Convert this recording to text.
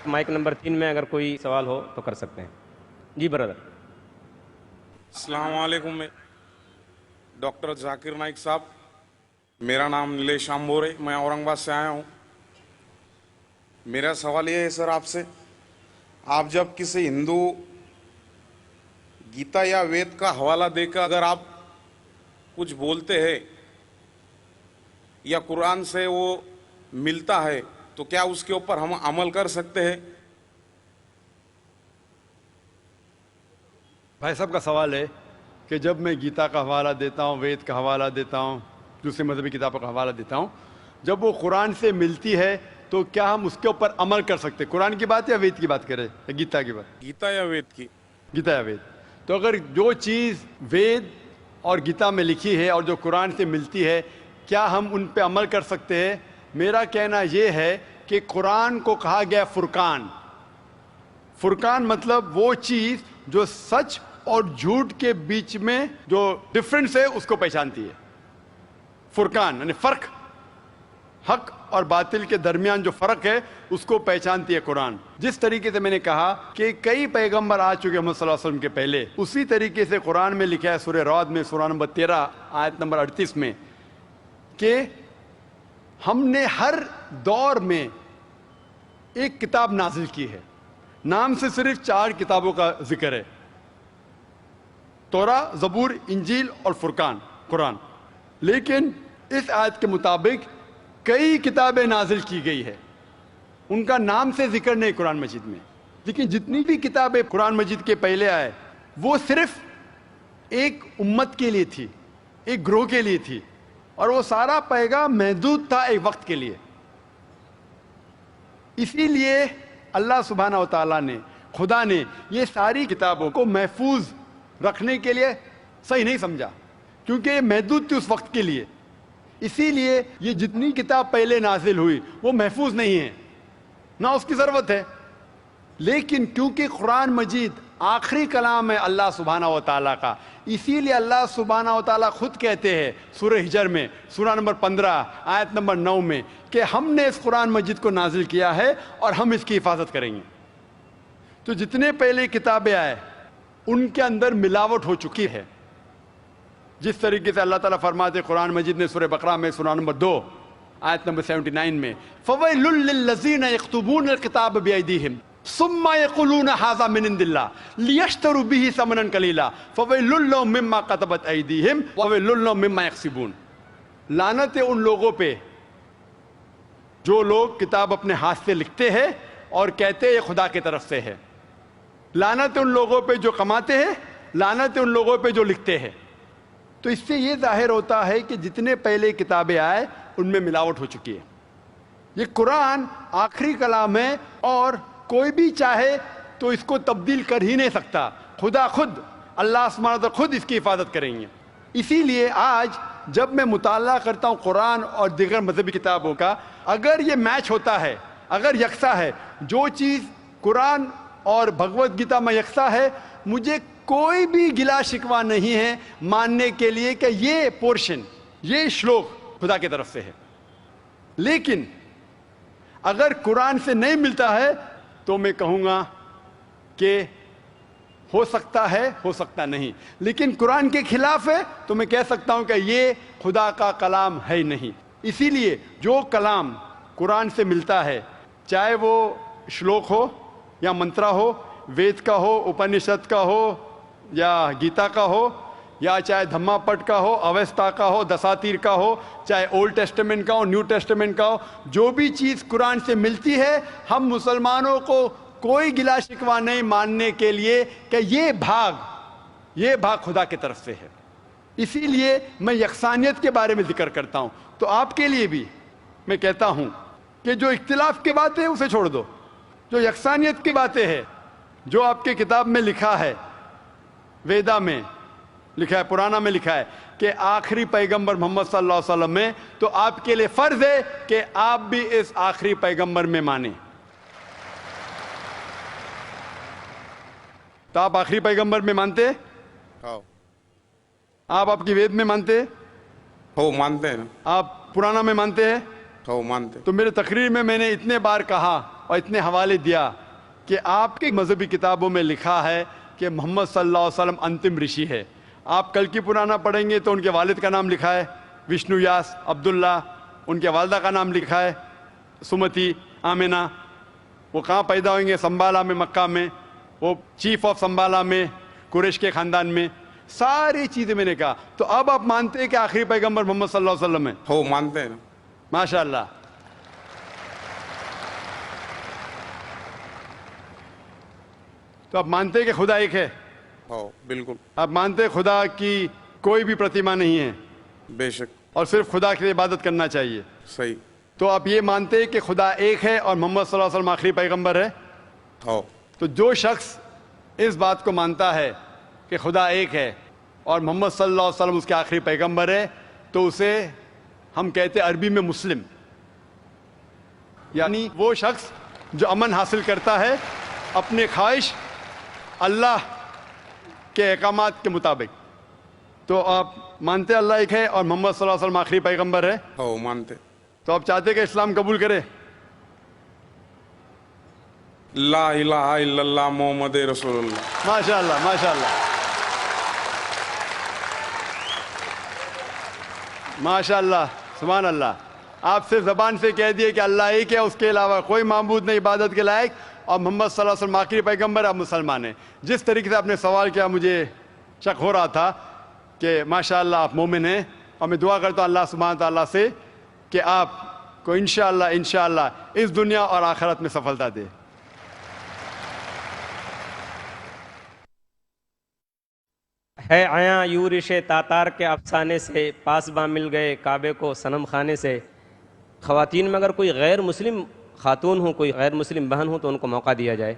Mic number 3 میں اگر کوئی سوال ہو تو کر سکتے ہیں. جی برادر. السلام علیکم. ڈاکٹر ذاکر نائک صاحب، میرا نام نیلیش آمبور ہے، میں اورنگ آباد سے آیا ہوں. میرا سوال یہ ہے سر آپ سے، آپ جب کسی ہندو گیتا یا وید کا حوالہ دے کر اگر آپ کچھ بولتے ہیں یا قرآن سے وہ ملتا ہے تو کیا اس کے اوپر ہم عمل کر سکتے ہیں؟ بھائی صاحب کا سوال ہے کہ جب میں گیتا کا حوالہ دیتا ہوں، وید کا حوالہ دیتا ہوں، دوسرے مذہبی کتابوں کا حوالہ دیتا ہوں، جب وہ قرآن سے ملتی ہے تو کیا ہم اس کے اوپر عمل کر سکتے؟ قرآن کی بات یا وید کی بات کریں یا گیتا کی بات؟ گیتا یا وید کی؟ گیتا یا وید. تو اگر جو چیز وید اور گیتا میں لکھی ہے اور جو قرآن سے ملتی ہے، کیا ہم ان پہ عمل کر سکتے ہیں؟ میرا کہنا یہ ہے کہ قرآن کو کہا گیا فرقان. فرقان مطلب وہ چیز جو سچ اور جھوٹ کے بیچ میں جو ڈفرنس ہے اس کو پہچانتی ہے. فرقان یعنی فرق، حق اور باطل کے درمیان جو فرق ہے اس کو پہچانتی ہے قرآن. جس طریقے سے میں نے کہا کہ کئی پیغمبر آ چکے محمد صلی اللہ علیہ وسلم کے پہلے، اسی طریقے سے قرآن میں لکھا ہے سورہ رعد میں سورہ نمبر 13 آیت نمبر 38 میں کہ ہم نے ہر دور میں ایک کتاب نازل کی ہے. نام سے صرف 4 کتابوں کا ذکر ہے: توراہ، زبور، انجیل اور فرقان، قرآن. لیکن اس آیت کے مطابق کئی کتابیں نازل کی گئی ہے، ان کا نام سے ذکر نہیں قرآن مجید میں. لیکن جتنی بھی کتابیں قرآن مجید کے پہلے آئے وہ صرف ایک امت کے لیے تھی، ایک گروہ کے لیے تھی، اور وہ سارا پیغام محدود تھا ایک وقت کے لیے. اسی لیے اللہ سبحانہ و تعالیٰ نے، خدا نے یہ ساری کتابوں کو محفوظ رکھنے کے لیے صحیح نہیں سمجھا، کیونکہ یہ محدود تھی اس وقت کے لیے. اسی لیے یہ جتنی کتاب پہلے نازل ہوئی وہ محفوظ نہیں ہے، نہ اس کی ضرورت ہے. لیکن کیونکہ قرآن مجید آخری کلام ہے اللہ سبحانہ و تعالیٰ کا، اسی لیے اللہ سبحانہ و تعالیٰ خود کہتے ہیں سورہ ہجر میں سورہ نمبر 15 آیت نمبر 9 میں کہ ہم نے اس قرآن مجید کو نازل کیا ہے اور ہم اس کی حفاظت کریں گے. تو جتنے پہلے کتابیں آئے ان کے اندر ملاوٹ ہو چکی ہے. جس طریقے سے اللہ تعالیٰ فرماتے قرآن مجید نے سورہ بقرہ میں سورہ نمبر 2 آیت نمبر 79 میں فَوَيْلٌ لِّلَّذِينَ يَكْتُبُونَ الْكِتَابَ بِأَيْدِيهِمْ ثُمَّ يَقُولُونَ هَٰذَا مِنْ عِندِ اللَّهِ لِيَشْتَرُوا بِهِ ثَمَنًا قَلِيلًا فَوَيْلٌ لَّهُم مِّمَّا كَتَبَتْ أَيْدِيهِمْ وَوَيْلٌ لَّهُم مِّمَّا يَكْسِبُونَ. لعنت ہے ان لوگوں پہ جو لوگ کتاب اپنے ہاتھ سے لکھتے ہیں اور کہتے ہیں یہ خدا کی طرف سے ہے. لعنت ہے ان لوگوں پہ جو کماتے ہیں، لعنت ہے ان لوگوں پہ جو لکھتے ہیں. تو اس سے یہ ظاہر ہوتا ہے کہ جتنے پہلے کتابیں آئے ان میں ملاوٹ ہو چکی ہے. یہ قرآن آخری کلام ہے اور کوئی بھی چاہے تو اس کو تبدیل کر ہی نہیں سکتا. خدا خود، اللہ سبحانہ و تعالیٰ خود اس کی حفاظت کریں گے. اسی لیے آج جب میں مطالعہ کرتا ہوں قرآن اور دیگر مذہبی کتابوں کا، اگر یہ میچ ہوتا ہے، اگر یکساں ہے، جو چیز قرآن اور بھگوت گیتا میں یکساں ہے، مجھے کوئی بھی گلا شکوہ نہیں ہے ماننے کے لیے کہ یہ پورشن، یہ شلوک خدا کی طرف سے ہے. لیکن اگر قرآن سے نہیں ملتا ہے تو میں کہوں گا کہ ہو سکتا ہے، ہو سکتا نہیں. لیکن قرآن کے خلاف ہے تو میں کہہ سکتا ہوں کہ یہ خدا کا کلام ہے نہیں. اسی لیے جو کلام قرآن سے ملتا ہے، چاہے وہ شلوک ہو یا منترا ہو، وید کا ہو، اپنشد کا ہو یا گیتا کا ہو، یا چاہے دھما پٹ کا ہو، اویستا کا ہو، دساتیر کا ہو، چاہے اولڈ ٹیسٹمنٹ کا ہو، نیو ٹیسٹمنٹ کا ہو، جو بھی چیز قرآن سے ملتی ہے، ہم مسلمانوں کو کوئی گلا شکوہ نہیں ماننے کے لیے کہ یہ بھاگ خدا کی طرف سے ہے. اسی لیے میں یکسانیت کے بارے میں ذکر کرتا ہوں. تو آپ کے لیے بھی میں کہتا ہوں کہ جو اختلاف کی باتیں ہیں اسے چھوڑ دو. جو یکسانیت کی باتیں ہیں، جو آپ کے کتاب میں لکھا ہے، ویدا میں لکھا ہے، پرانا میں لکھا ہے کہ آخری پیغمبر محمد صلی اللہ علیہ وسلم میں، تو آپ کے لیے فرض ہے کہ آپ بھی اس آخری پیغمبر میں مانیں. تو آپ آخری پیغمبر میں مانتے؟ آپ کی وید میں مانتے؟ ہو مانتے ہیں. آپ پرانا میں مانتے ہیں؟ ہو مانتے. تو میرے تقریر میں نے اتنے بار کہا اور اتنے حوالے دیا کہ آپ کے مذہبی کتابوں میں لکھا ہے کہ محمد صلی اللہ علیہ وسلم انتم رشی ہے. آپ کل کی پرانا پڑھیں گے تو ان کے والد کا نام لکھا ہے وشنو یاس عبداللہ، ان کے والدہ کا نام لکھا ہے سمتی آمنہ. وہ کہاں پیدا ہوئیں گے؟ سنبالا میں، مکہ میں. وہ چیف آف سنبالا میں، قریش کے خاندان میں. ساری چیزیں میں نے کہا. تو اب آپ مانتے ہیں کہ آخری پیغمبر محمد صلی اللہ علیہ وسلم ہے؟ ہو مانتے ہیں نا. ماشاء اللہ. تو آپ مانتے ہیں کہ خدا ایک ہے؟ ہو بالکل. آپ مانتے ہیں خدا کی کوئی بھی پرتیما نہیں ہے بے شک. اور صرف خدا کی عبادت کرنا چاہیے؟ صحیح. تو آپ یہ مانتے ہیں کہ خدا ایک ہے اور محمد صلی اللہ علیہ وسلم آخری پیغمبر ہے؟ ہو. تو جو شخص اس بات کو مانتا ہے کہ خدا ایک ہے اور محمد صلی اللہ علیہ وسلم اس کے آخری پیغمبر ہے تو اسے ہم کہتے ہیں عربی میں مسلم، یعنی وہ شخص جو امن حاصل کرتا ہے اپنے خواہش اللہ کے احکامات کے مطابق. تو آپ مانتے اللہ ایک ہے اور محمد صلی اللہ علیہ وسلم آخری پیغمبر ہے؟ ہو مانتے. تو آپ چاہتے کہ اسلام قبول کرے؟ لا الہ الا اللہ محمد رسول اللہ. ماشاء اللہ، ماشاء اللہ، ماشاء اللہ، سبحان اللہ. آپ صرف زبان سے کہہ دیے کہ اللہ ایک ہے، اس کے علاوہ کوئی معبود نہیں عبادت کے لائق، اور محمد صلی اللہ علیہ وسلم آخری پیغمبر، آپ مسلمان ہیں. جس طریقے سے آپ نے سوال کیا مجھے شک ہو رہا تھا کہ ماشاء اللہ آپ مومن ہیں، اور میں دعا کرتا ہوں اللہ سبحانہ تعالیٰ سے کہ آپ کو انشاءاللہ اس دنیا اور آخرت میں سفلتا دے. ہے آیا یورش تاتار کے افسانے سے، پاسباں مل گئے کعبے کو صنم خانے سے. خواتین میں اگر کوئی غیر مسلم خاتون ہوں، کوئی غیر مسلم بہن ہوں تو ان کو موقع دیا جائے.